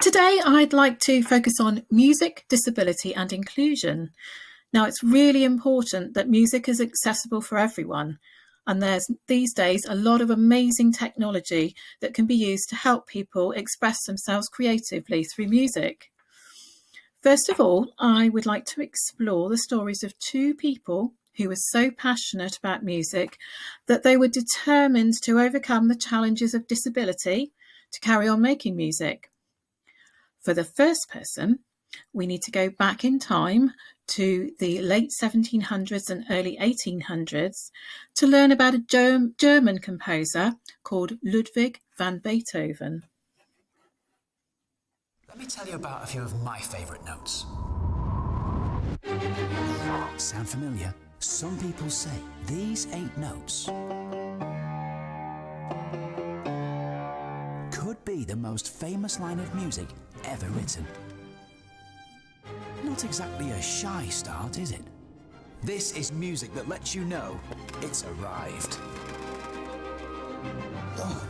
Today, I'd like to focus on music, disability, and inclusion. Now, it's really important that music is accessible for everyone, and there's these days a lot of amazing technology that can be used to help people express themselves creatively through music. First of all, I would like to explore the stories of two people who were so passionate about music that they were determined to overcome the challenges of disability to carry on making music. For the first person, we need to go back in time to the late 1700s and early 1800s to learn about a German composer called Ludwig van Beethoven. Let me tell you about a few of my favourite notes. Sound familiar? Some people say these 8 notes could be the most famous line of music ever written. Not exactly a shy start, is it? This is music that lets you know it's arrived. Oh,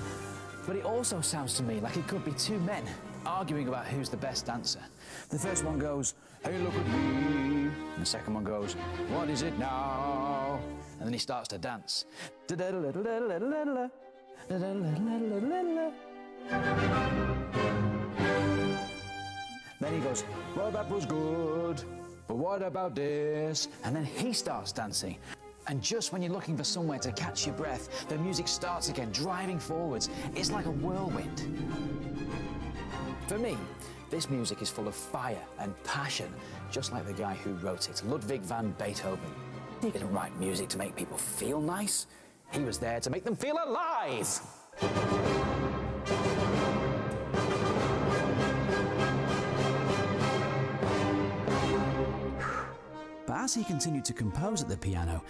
but it also sounds to me like it could be two men arguing about who's the best dancer. The first one goes, "Hey, look at me." And the second one goes, "What is it now?" And then he starts to dance. Then he goes, "Well, that was good, but what about this?" And then he starts dancing. And just when you're looking for somewhere to catch your breath, the music starts again, driving forwards. It's like a whirlwind. For me, this music is full of fire and passion, just like the guy who wrote it, Ludwig van Beethoven. He didn't write music to make people feel nice. He was there to make them feel alive. But as he continued to compose at the piano,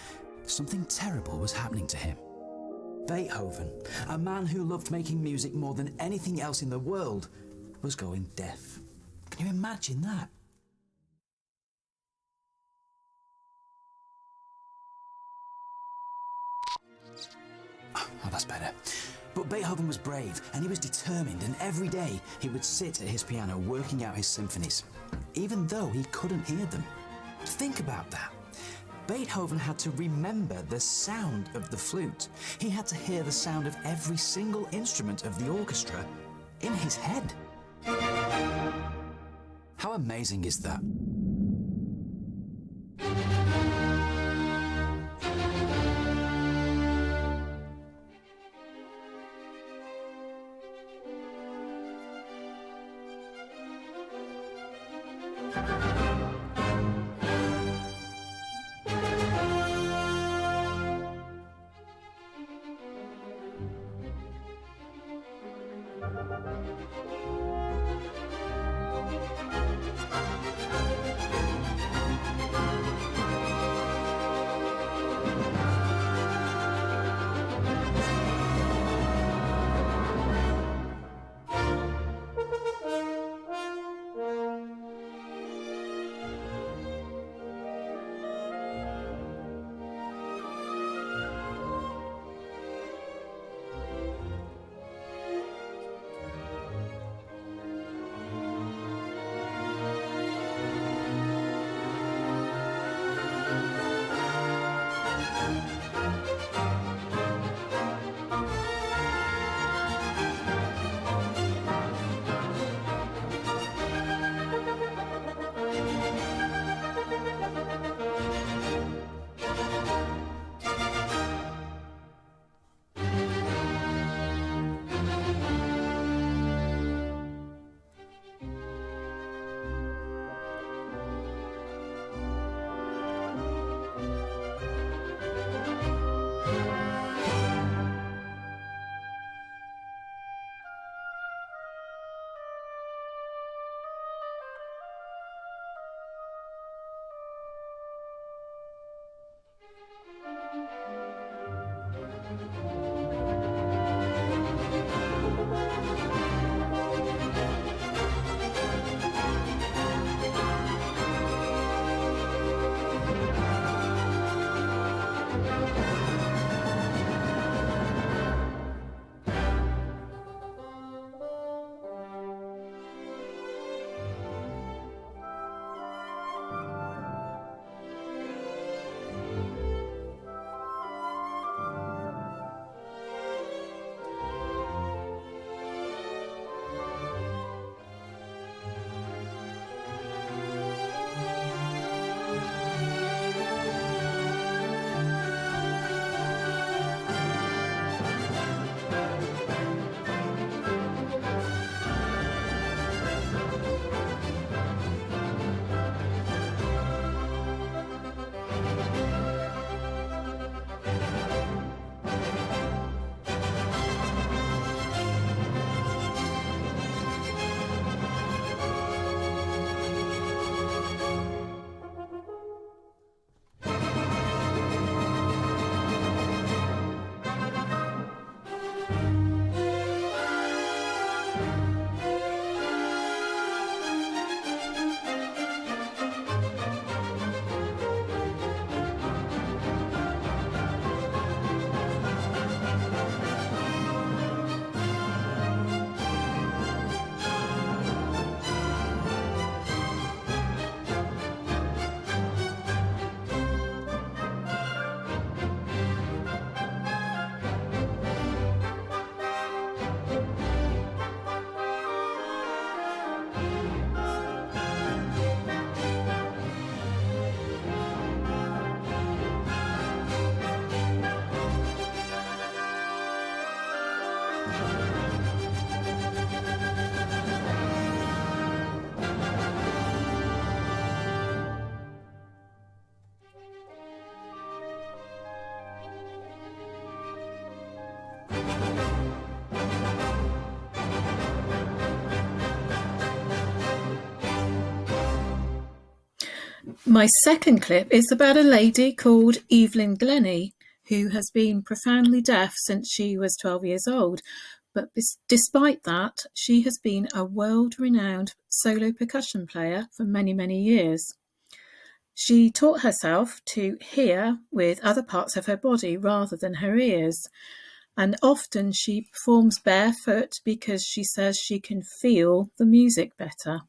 something terrible was happening to him. Beethoven, a man who loved making music more than anything else in the world, was going deaf. Can you imagine that? Oh, that's better. But Beethoven was brave and he was determined, and every day he would sit at his piano working out his symphonies, even though he couldn't hear them. Think about that. Beethoven had to remember the sound of the flute. He had to hear the sound of every single instrument of the orchestra in his head. How amazing is that? My second clip is about a lady called Evelyn Glennie, who has been profoundly deaf since she was 12 years old. But despite that, she has been a world-renowned solo percussion player for many, many years. She taught herself to hear with other parts of her body rather than her ears. And often she performs barefoot because she says she can feel the music better.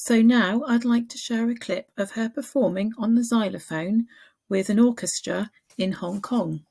So now I'd like to share a clip of her performing on the xylophone with an orchestra in Hong Kong.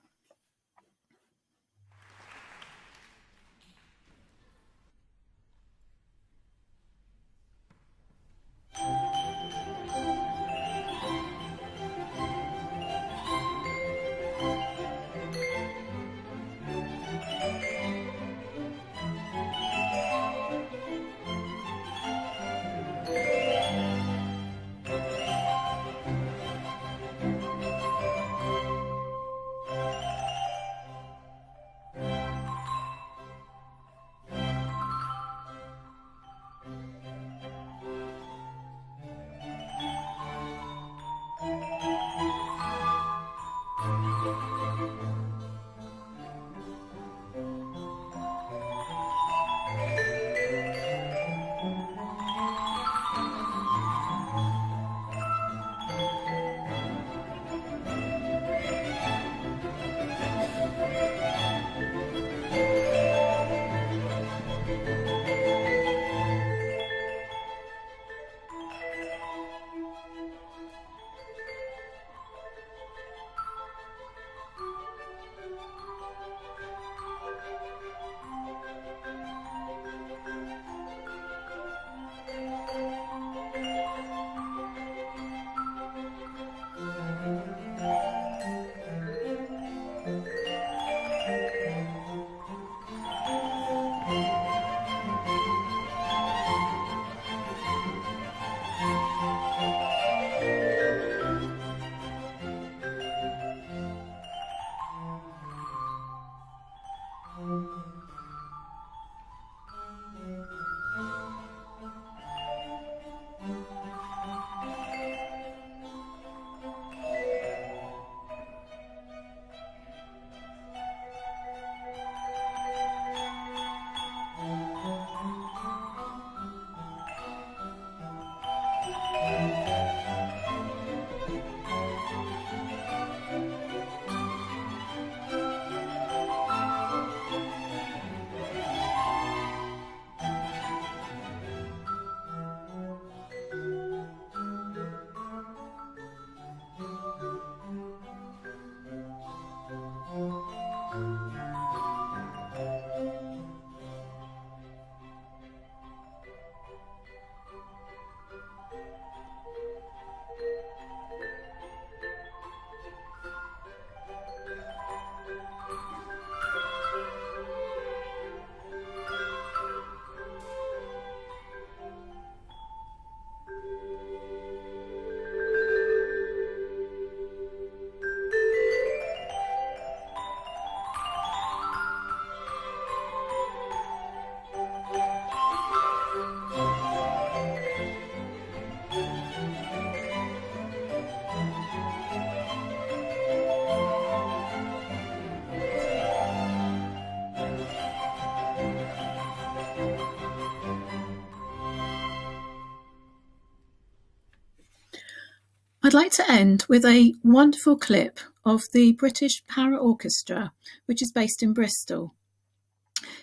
I'd like to end with a wonderful clip of the British Para Orchestra, which is based in Bristol.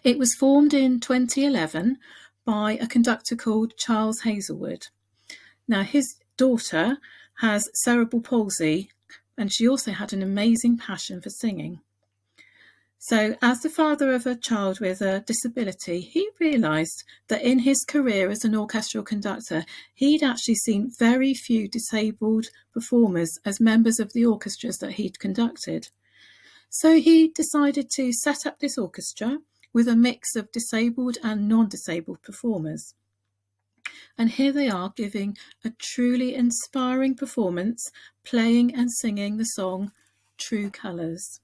It was formed in 2011 by a conductor called Charles Hazelwood. Now, his daughter has cerebral palsy, and she also had an amazing passion for singing. So as the father of a child with a disability, he realised that in his career as an orchestral conductor, he'd actually seen very few disabled performers as members of the orchestras that he'd conducted. So he decided to set up this orchestra with a mix of disabled and non-disabled performers. And here they are giving a truly inspiring performance, playing and singing the song True Colours.